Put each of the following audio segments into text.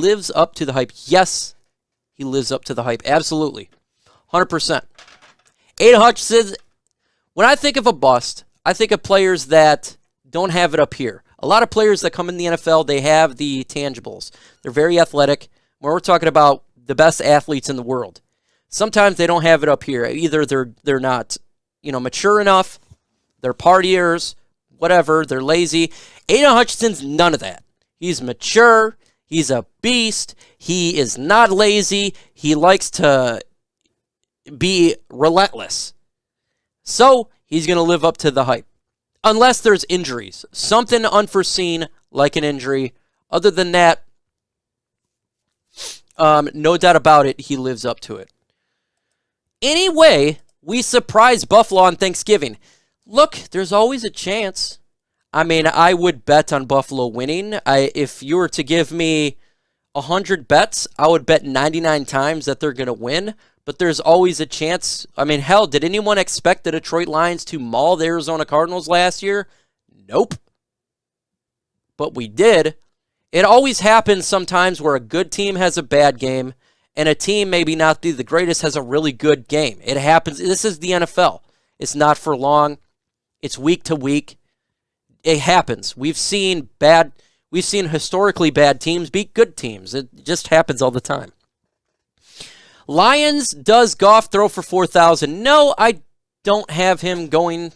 lives up to the hype. Yes, he lives up to the hype. Absolutely. 100%. Aidan Hutchinson, when I think of a bust, I think of players that don't have it up here. A lot of players that come in the NFL, they have the tangibles. They're very athletic. When we're talking about the best athletes in the world, sometimes they don't have it up here. Either they're not, mature enough, they're partiers, whatever, they're lazy. Aidan Hutchinson's none of that. He's mature. He's a beast. He is not lazy. He likes to be relentless. So he's going to live up to the hype. Unless there's injuries. Something unforeseen like an injury. Other than that, no doubt about it, he lives up to it. Anyway, we surprised Buffalo on Thanksgiving. Look, there's always a chance. I mean, I would bet on Buffalo winning. If you were to give me 100 bets, I would bet 99 times that they're going to win. But there's always a chance. I mean, hell, did anyone expect the Detroit Lions to maul the Arizona Cardinals last year? Nope. But we did. It always happens sometimes where a good team has a bad game and a team maybe not the greatest has a really good game. It happens. This is the NFL. It's not for long. It's week to week. It happens. We've seen historically bad teams beat good teams. It just happens all the time. Lions, does Goff throw for 4,000? No, I don't have him going,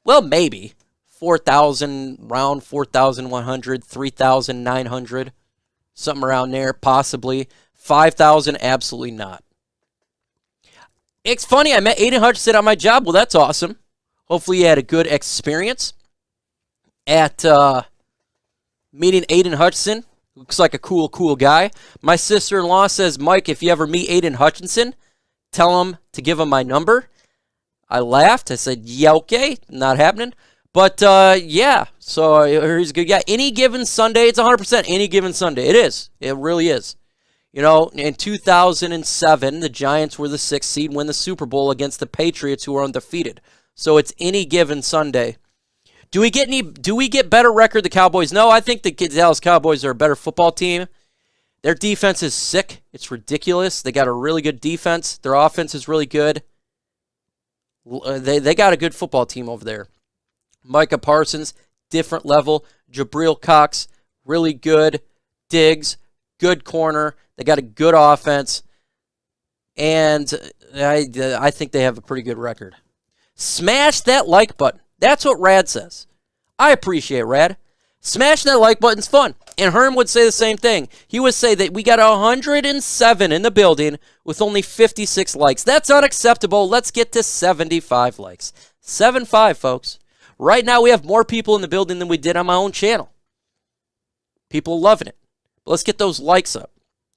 well, maybe. 4,000, round 4,100, 3,900, something around there, possibly. 5,000, absolutely not. It's funny, I met Aidan Hutchinson on my job. Well, that's awesome. Hopefully you had a good experience at meeting Aidan Hutchinson. Looks like a cool guy. My sister-in-law says, Mike, if you ever meet Aidan Hutchinson, tell him to give him my number. I laughed. I said, yeah, okay. Not happening. But, yeah. So he's a good guy. Any given Sunday, it's 100% any given Sunday. It is. It really is. In 2007, the Giants were the 6th seed, win the Super Bowl against the Patriots, who are undefeated. So it's any given Sunday. Do we get better record the Cowboys? No, I think the Dallas Cowboys are a better football team. Their defense is sick. It's ridiculous. They got a really good defense. Their offense is really good. They got a good football team over there. Micah Parsons, different level. Jabril Cox, really good. Diggs, good corner. They got a good offense. And I think they have a pretty good record. Smash that like button. That's what Rad says. I appreciate Rad. Smash that like button's fun. And Herm would say the same thing. He would say that we got 107 in the building with only 56 likes. That's unacceptable. Let's get to 75 likes. 75, folks. Right now we have more people in the building than we did on my own channel. People loving it. But let's get those likes up.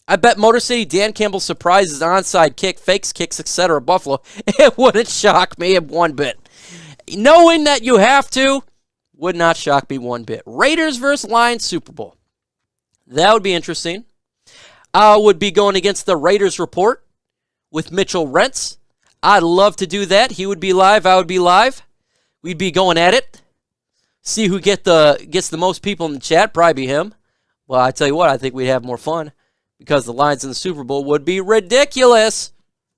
I bet Motor City Dan Campbell surprises onside kick, fakes kicks, etc. Buffalo. It wouldn't shock me one bit. Knowing that you have to would not shock me one bit. Raiders versus Lions Super Bowl. That would be interesting. I would be going against the Raiders report with Mitchell Rentz. I'd love to do that. He would be live. I would be live. We'd be going at it. See who gets the most people in the chat. Probably be him. Well, I tell you what, I think we'd have more fun because the Lions in the Super Bowl would be ridiculous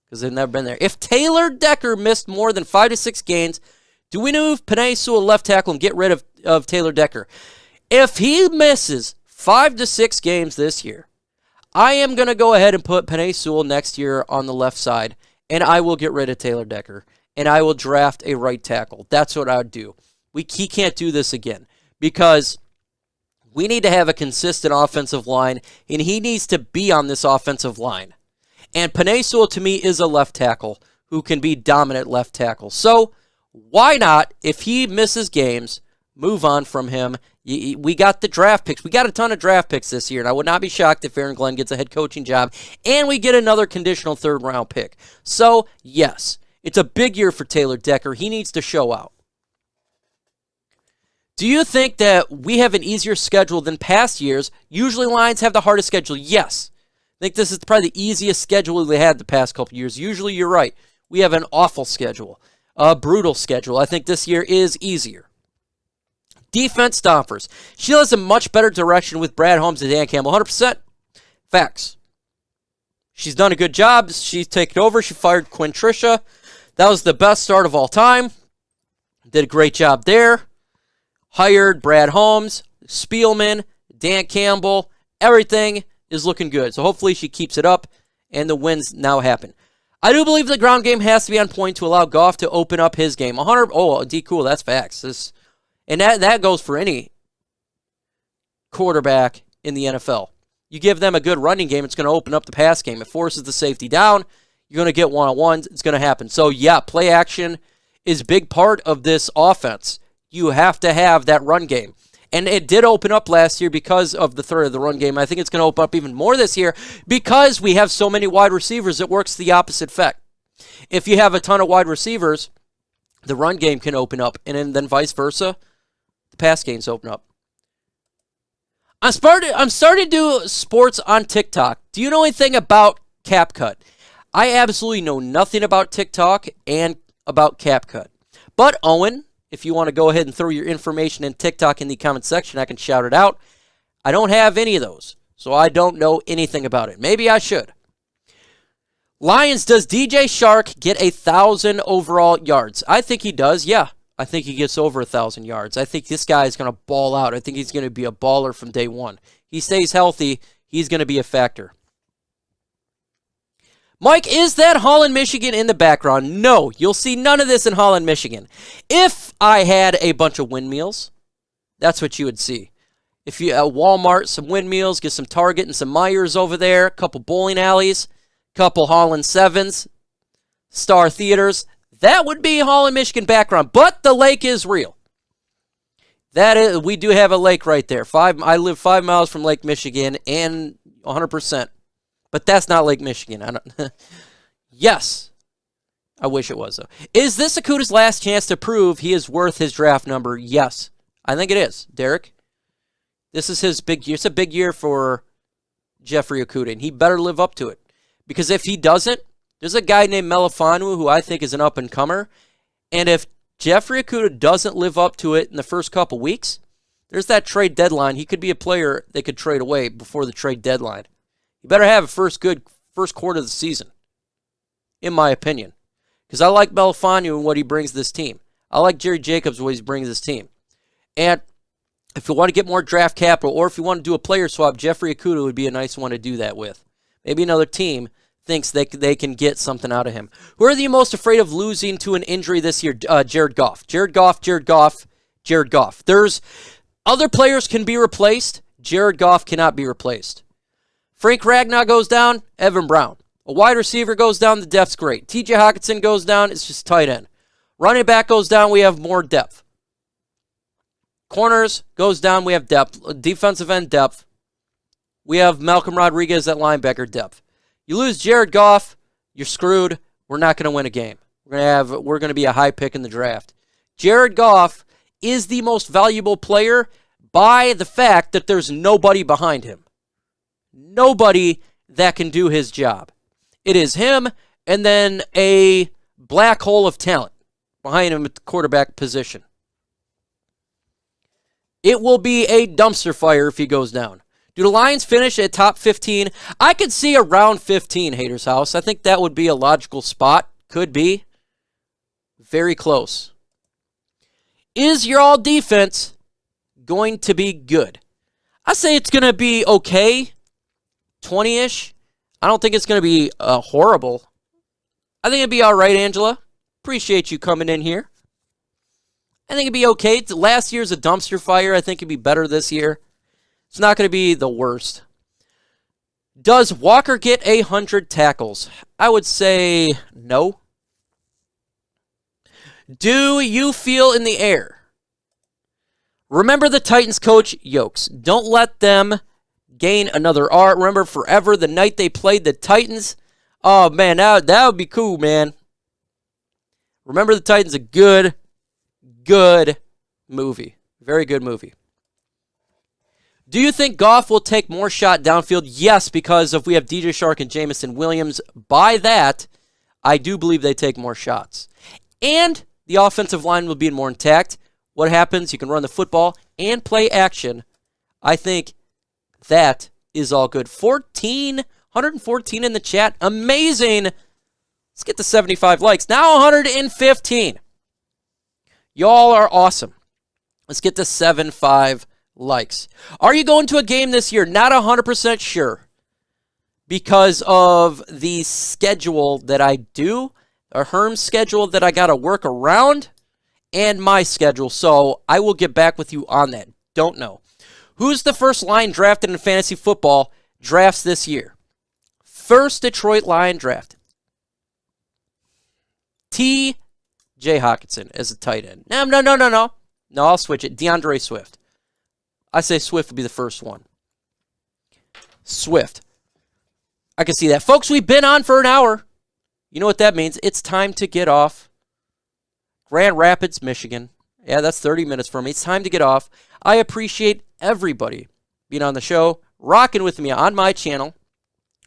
because they've never been there. If Taylor Decker missed more than 5 to 6 games, do we move Penei Sewell left tackle and get rid of Taylor Decker? If he misses 5 to 6 games this year, I am going to go ahead and put Penei Sewell next year on the left side, and I will get rid of Taylor Decker, and I will draft a right tackle. That's what I would do. He can't do this again because we need to have a consistent offensive line, and he needs to be on this offensive line. And Penei Sewell, to me, is a left tackle who can be dominant left tackle. So why not, if he misses games, move on from him? We got the draft picks. We got a ton of draft picks this year, and I would not be shocked if Aaron Glenn gets a head coaching job, and we get another conditional third-round pick. So, yes, it's a big year for Taylor Decker. He needs to show out. Do you think that we have an easier schedule than past years? Usually Lions have the hardest schedule. Yes. I think this is probably the easiest schedule they had the past couple years. Usually you're right. We have an awful schedule. A brutal schedule. I think this year is easier. Defense stompers. She has a much better direction with Brad Holmes and Dan Campbell. 100%. Facts. She's done a good job. She's taken over. She fired Quinn Trisha. That was the best start of all time. Did a great job there. Hired Brad Holmes, Spielman, Dan Campbell. Everything is looking good. So hopefully she keeps it up and the wins now happen. I do believe the ground game has to be on point to allow Goff to open up his game. 100. Oh, D. Cool. That's facts. And that goes for any quarterback in the NFL. You give them a good running game, it's going to open up the pass game. It forces the safety down. You're going to get one-on-ones. It's going to happen. So, yeah, play action is a big part of this offense. You have to have that run game. And it did open up last year because of the threat of the run game. I think it's going to open up even more this year because we have so many wide receivers. It works the opposite effect. If you have a ton of wide receivers, the run game can open up, and then vice versa, the pass games open up. I'm starting to do sports on TikTok. Do you know anything about CapCut? I absolutely know nothing about TikTok and about CapCut. But Owen, if you want to go ahead and throw your information in TikTok in the comment section, I can shout it out. I don't have any of those, so I don't know anything about it. Maybe I should. Lions, does DJ Shark get 1,000 overall yards? I think he does, yeah. I think he gets over 1,000 yards. I think this guy is going to ball out. I think he's going to be a baller from day one. He stays healthy, he's going to be a factor. Mike, is that Holland, Michigan in the background? No, you'll see none of this in Holland, Michigan. If I had a bunch of windmills, that's what you would see. If you at Walmart, some windmills, get some Target and some Myers over there, a couple bowling alleys, a couple Holland 7s, Star Theaters, that would be Holland, Michigan background. But the lake is real. We do have a lake right there. I live 5 miles from Lake Michigan, and 100%. But that's not Lake Michigan. Yes. I wish it was, though. Is this Okudah's last chance to prove he is worth his draft number? Yes. I think it is, Derek. This is his big year. It's a big year for Jeffrey Okudah, and he better live up to it. Because if he doesn't, there's a guy named Melifonwu who I think is an up-and-comer. And if Jeffrey Okudah doesn't live up to it in the first couple weeks, there's that trade deadline. He could be a player they could trade away before the trade deadline. You better have a first quarter of the season, in my opinion. Because I like Melifonwu and what he brings to this team. I like Jerry Jacobs and what he brings to this team. And if you want to get more draft capital, or if you want to do a player swap, Jeffrey Okudah would be a nice one to do that with. Maybe another team thinks they can get something out of him. Who are you most afraid of losing to an injury this year? Jared Goff. Jared Goff. There's other players can be replaced. Jared Goff cannot be replaced. Frank Ragnow goes down, Evan Brown. A wide receiver goes down, the depth's great. TJ Hawkinson goes down, it's just tight end. Running back goes down, we have more depth. Corners goes down, we have depth. Defensive end depth. We have Malcolm Rodriguez at linebacker depth. You lose Jared Goff, you're screwed. We're not going to win a game. We're going to be a high pick in the draft. Jared Goff is the most valuable player by the fact that there's nobody behind him. Nobody that can do his job. It is him and then a black hole of talent behind him at the quarterback position. It will be a dumpster fire if he goes down. Do the Lions finish at top 15? I could see around 15, Haters House. I think that would be a logical spot. Could be. Very close. Is your all defense going to be good? I say it's going to be okay. 20-ish. I don't think it's going to be horrible. I think it'd be all right, Angela. Appreciate you coming in here. I think it'd be okay. Last year's a dumpster fire. I think it'd be better this year. It's not going to be the worst. Does Walker get 100 tackles? I would say no. Do you feel in the air? Remember the Titans coach, Yokes. Don't let them gain another R. Remember forever the night they played the Titans. Oh, man, that would be cool, man. Remember the Titans, a good movie. Very good movie. Do you think Goff will take more shot downfield? Yes, because if we have DJ Shark and Jamison Williams, by that, I do believe they take more shots. And the offensive line will be more intact. What happens? You can run the football and play action. I think that is all good. 114 in the chat. Amazing. Let's get to 75 likes. Now 115. Y'all are awesome. Let's get to 75 likes. Are you going to a game this year? Not 100% sure. Because of the schedule that I do, a Herm schedule that I got to work around, and my schedule. So I will get back with you on that. Don't know. Who's the first Lion drafted in fantasy football drafts this year? First Detroit Lion drafted. T.J. Hawkinson as a tight end. No. No, I'll switch it. DeAndre Swift. I say Swift would be the first one. Swift. I can see that. Folks, we've been on for an hour. You know what that means. It's time to get off. Grand Rapids, Michigan. Yeah, that's 30 minutes for me. It's time to get off. I appreciate everybody being on the show, rocking with me on my channel,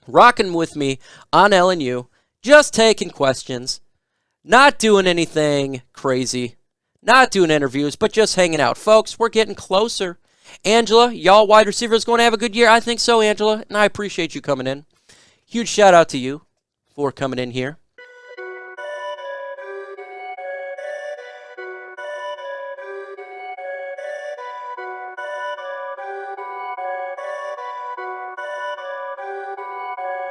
rocking with me on LNU, just taking questions, not doing anything crazy, not doing interviews, but just hanging out. Folks, we're getting closer. Angela, y'all wide receivers going to have a good year? I think so, Angela, and I appreciate you coming in. Huge shout out to you for coming in here.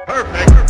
Perfect.